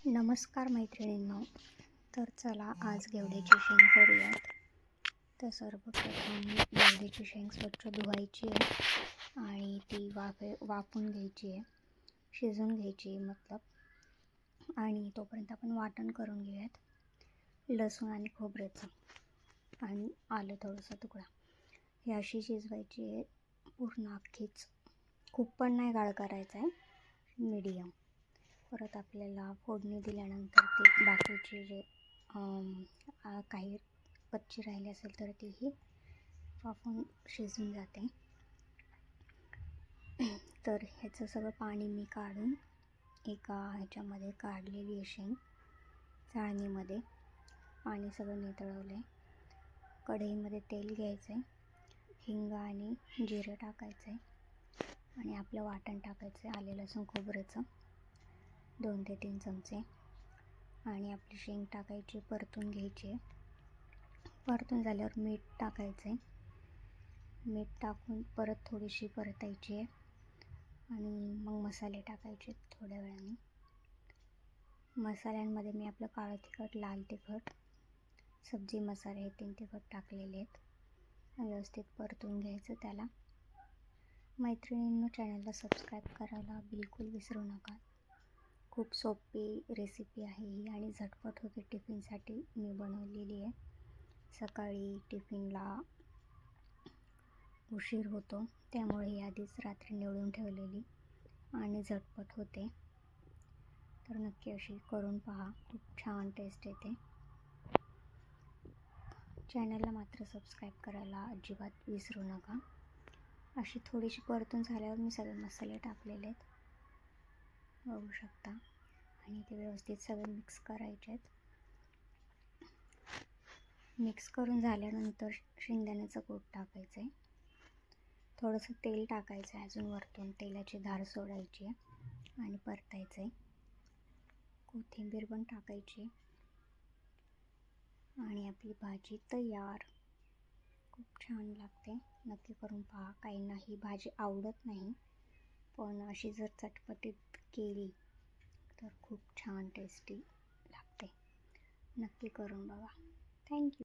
नमस्कार मैत्रिणींनो. तर चला आज घेवड्याची शेंग करूयात. तर सर्वप्रथम घेवड्याची शेंग स्वच्छ धुवायची आहे आणि ती वाफून घ्यायची आहे, शिजवून घ्यायची मतलब. आणि तोपर्यंत आपण वाटण करून घेऊयात लसूण आणि खोबऱ्याचं आणि आलं थोडंसं तुकडा. ही अशी शिजवायची आहे पूर्ण अख्खीच, खूप पण नाही गाळ करायचं आहे, मीडियम. परत आपल्याला फोडणी दिल्यानंतर ते बाकीचे जे काही कच्ची राहिली असेल तर तीही वाफून शिजून जाते. तर ह्याचं सगळं पाणी मी काढून एका ह्याच्यामध्ये काढलेली आहे शेंग, चाळणीमध्ये पाणी सगळं नितळवलं आहे. कढईमध्ये तेल घ्यायचं आहे, हिंग आणि जिरं टाकायचं आहे आणि आपलं वाटण टाकायचं आहे, आले लसूण खोबऱ्याचं 2 ते 3 चमचे. आणि आपली शेंग टाकायची, परतून घ्यायची आहे. परतून झाल्यावर मीठ टाकायचं आहे, मीठ टाकून परत थोडीशी परतायची आहे आणि मग मसाले टाकायचे थोड्या वेळाने. मसाल्यांमध्ये मी आपलं काळं तिखट, लाल तिखट, सब्जी मसाले हे 3 तिखट टाकलेले आहेत. व्यवस्थित परतून घ्यायचं त्याला. मैत्रिणींनो, चॅनलला सबस्क्राईब करायला बिलकुल विसरू नका. खूप सोपी रेसिपी आहे ही आणि झटपट होते. टिफिनसाठी मी बनवलेली आहे. सकाळी टिफिनला उशीर होतो त्यामुळे ही आधीच रात्री निवडून ठेवलेली आणि झटपट होते. तर नक्की अशी करून पहा, खूप छान टेस्ट येते. चॅनलला मात्र सबस्क्राईब करायला अजिबात विसरू नका. अशी थोडीशी परतून झाल्यावर मी सगळे मसाले टाकलेले आहेत, बघू शकता. आणि ते व्यवस्थित सगळे मिक्स करायचे आहेत. मिक्स करून झाल्यानंतर शेंगदाण्याचं कूट टाकायचं आहे, थोडंसं तेल टाकायचं आहे, अजून वरतून तेलाची धार सोडायची आहे आणि परतायचं आहे. कोथिंबीर पण टाकायची आणि आपली भाजी तयार. खूप छान लागते, नक्की करून पहा. काहींना ही भाजी आवडत नाही, पण अशी जर चटपटीत केली तर खूप छान टेस्टी लागते. नक्की करून बघा. थँक्यू.